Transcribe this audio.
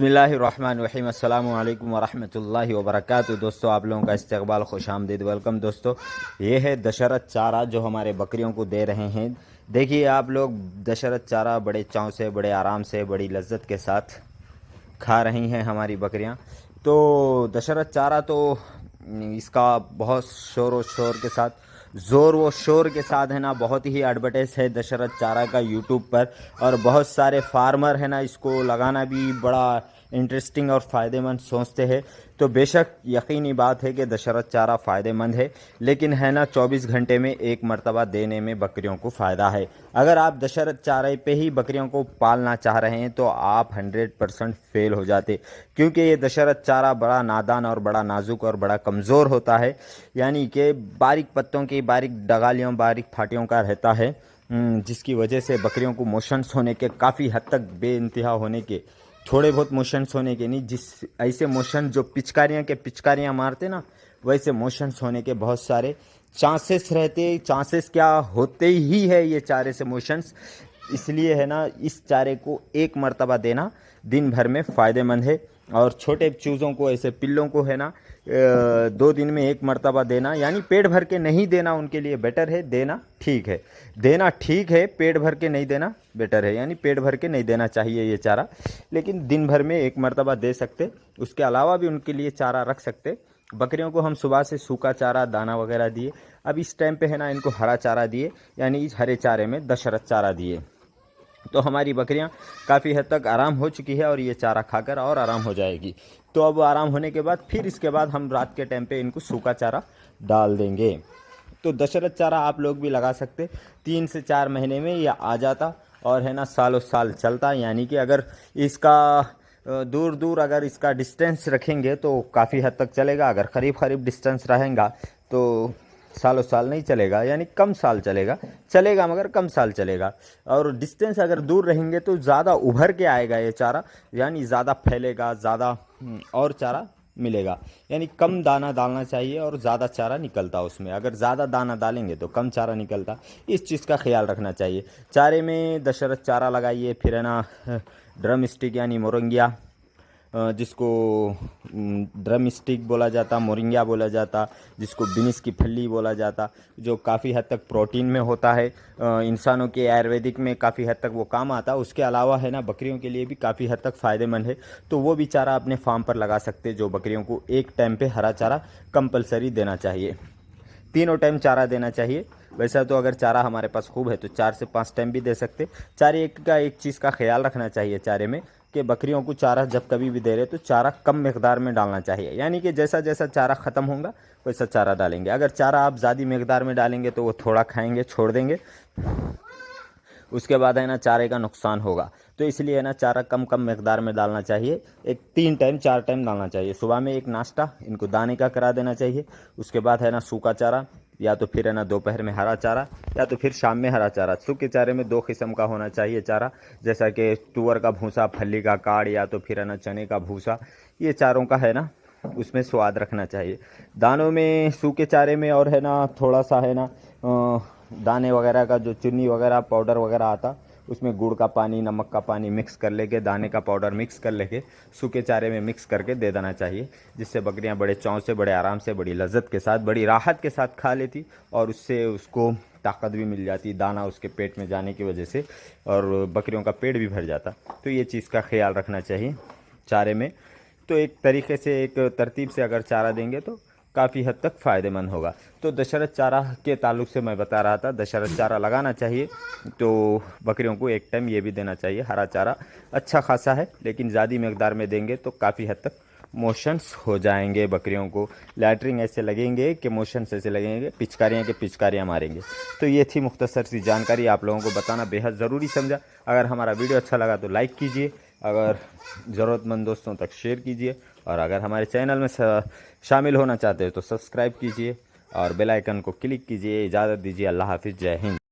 बिस्मिल्लाहिर्रहमानिर्रहीम अस्सलामु अलैकुम वरहमतुल्लाहि वबरकातुहू। दोस्तों आप लोगों का इस्तकबाल, खुश आमदीद, वेलकम। दोस्तों ये है दशरथ चारा जो हमारे बकरियों को दे रहे हैं। देखिए आप लोग, दशरथ चारा बड़े चाव से, बड़े आराम से, बड़ी लज्जत के साथ खा रही हैं हमारी बकरियां। तो दशरथ चारा तो इसका बहुत शोर व शोर के साथ, ज़ोर व शोर के साथ है ना, बहुत ही एडवर्टाइज है दशरथ चारा का यूट्यूब पर। और बहुत सारे फार्मर है ना, इसको लगाना भी बड़ा इंटरेस्टिंग और फ़ायदेमंद सोचते हैं। तो बेशक यकीनी बात है कि दशरथ चारा फ़ायदेमंद है, लेकिन है ना 24 घंटे में एक मरतबा देने में बकरियों को फ़ायदा है। अगर आप दशरथ चारे पे ही बकरियों को पालना चाह रहे हैं तो आप 100% फेल हो जाते, क्योंकि ये दशरथ चारा बड़ा नादान और बड़ा नाजुक और बड़ा कमज़ोर होता है। यानी कि बारीक पत्तों की, बारीक डगालियों, बारीक फाटियों का रहता है, जिसकी वजह से बकरियों को मोशंस होने के, काफ़ी हद तक बेइंतहा होने के, थोड़े बहुत मोशंस होने के नहीं, जिस ऐसे मोशन जो पिचकारियाँ मारते ना, वैसे मोशंस होने के बहुत सारे चांसेस रहते। चांसेस क्या, होते ही है ये चारे से मोशंस। इसलिए है ना, इस चारे को एक मर्तबा देना दिन भर में फ़ायदेमंद है। और छोटे चूज़ों को, ऐसे पिल्लों को है ना 2 दिन में एक मर्तबा देना, यानी पेट भर के नहीं देना उनके लिए बेटर है। देना ठीक है, देना ठीक है, पेट भर के नहीं देना बेटर है। यानी पेट भर के नहीं देना चाहिए ये चारा, लेकिन दिन भर में एक मर्तबा दे सकते। उसके अलावा भी उनके लिए चारा रख सकते। बकरियों को हम सुबह से सूखा चारा, दाना वगैरह दिए। अब इस टाइम पे है ना इनको हरा चारा दिए, यानी इस हरे चारे में दशरथ चारा दिए। तो हमारी बकरियां काफ़ी हद तक आराम हो चुकी है और ये चारा खाकर और आराम हो जाएगी। तो अब आराम होने के बाद फिर इसके बाद हम रात के टाइम पे इनको सूखा चारा डाल देंगे। तो दशरथ चारा आप लोग भी लगा सकते। 3 से 4 महीने में ये आ जाता और है ना सालों साल चलता। यानी कि अगर इसका दूर दूर अगर इसका डिस्टेंस रखेंगे तो काफ़ी हद तक चलेगा। अगर करीब करीब डिस्टेंस रहेगा तो सालों साल नहीं चलेगा, यानी कम साल चलेगा, चलेगा मगर कम साल चलेगा। और डिस्टेंस अगर दूर रहेंगे तो ज़्यादा उभर के आएगा ये चारा, यानी ज़्यादा फैलेगा, ज़्यादा और चारा मिलेगा। यानी कम दाना डालना चाहिए और ज़्यादा चारा निकलता उसमें। अगर ज़्यादा दाना डालेंगे तो कम चारा निकलता। इस चीज़ का ख्याल रखना चाहिए। चारे में दशरथ चारा लगाइए, फिर है ना ड्रम स्टिक यानी मोरंगिया, जिसको ड्रम स्टिक बोला जाता, मोरिंगा बोला जाता, जिसको बिनिस की फली बोला जाता, जो काफ़ी हद तक प्रोटीन में होता है। इंसानों के आयुर्वेदिक में काफ़ी हद तक वो काम आता है। उसके अलावा है ना बकरियों के लिए भी काफ़ी हद तक फ़ायदेमंद है। तो वो भी चारा अपने फार्म पर लगा सकते, जो बकरियों को एक टाइम पे हरा चारा कंपलसरी देना चाहिए। तीनों टाइम चारा देना चाहिए। वैसा तो अगर चारा हमारे पास खूब है तो 4 से 5 टाइम भी दे सकते। चारे का एक चीज़ का ख्याल रखना चाहिए चारे में, कि बकरियों को चारा जब कभी भी दे रहे तो चारा कम मकदार में डालना चाहिए। यानी कि जैसा जैसा चारा ख़त्म होगा वैसा चारा डालेंगे। अगर चारा आप ज़्यादा मकदार में डालेंगे तो वो थोड़ा खाएंगे, छोड़ देंगे, उसके बाद है ना चारे का नुकसान होगा। तो इसलिए है ना चारा कम कम मकदार में डालना चाहिए। एक 3 टाइम 4 टाइम डालना चाहिए। सुबह में एक नाश्ता इनको दाने का करा देना चाहिए। उसके बाद है ना सूखा चारा, या तो फिर है ना दोपहर में हरा चारा, या तो फिर शाम में हरा चारा। सूखे चारे में 2 किस्म का होना चाहिए चारा, जैसा कि तुअर का भूसा, फली का काड़, या तो फिर है ना चने का भूसा। ये चारों का है ना उसमें स्वाद रखना चाहिए। दानों में, सूखे चारे में और है ना थोड़ा सा है ना दाने वगैरह का जो चुन्नी वगैरह पाउडर वगैरह आता, उसमें गुड़ का पानी, नमक का पानी मिक्स कर लेके, दाने का पाउडर मिक्स कर लेके सूखे चारे में मिक्स करके दे देना चाहिए, जिससे बकरियां बड़े चाव से, बड़े आराम से, बड़ी लज्जत के साथ, बड़ी राहत के साथ खा लेती। और उससे उसको ताकत भी मिल जाती, दाना उसके पेट में जाने की वजह से, और बकरियों का पेट भी भर जाता। तो ये चीज़ का ख्याल रखना चाहिए चारे में। तो एक तरीके से, एक तरतीब से अगर चारा देंगे तो काफ़ी हद तक फ़ायदेमंद होगा। तो दशरथ चारा के ताल्लुक से मैं बता रहा था, दशरथ चारा लगाना चाहिए। तो बकरियों को एक टाइम ये भी देना चाहिए। हरा चारा अच्छा खासा है, लेकिन ज़्यादा मकदार में देंगे तो काफ़ी हद तक मोशंस हो जाएंगे बकरियों को। लैटरिन ऐसे लगेंगे कि मोशंस ऐसे लगेंगे, पिचकारियाँ के पिचकारियाँ मारेंगे। तो ये थी मुख्तसर सी जानकारी, आप लोगों को बताना बेहद ज़रूरी समझा। अगर हमारा वीडियो अच्छा लगा तो लाइक कीजिए, अगर ज़रूरतमंद दोस्तों तक शेयर कीजिए, और अगर हमारे चैनल में शामिल होना चाहते हो तो सब्सक्राइब कीजिए और बेल आइकन को क्लिक कीजिए। इजाज़त दीजिए, अल्लाह हाफिज़, जय हिंद।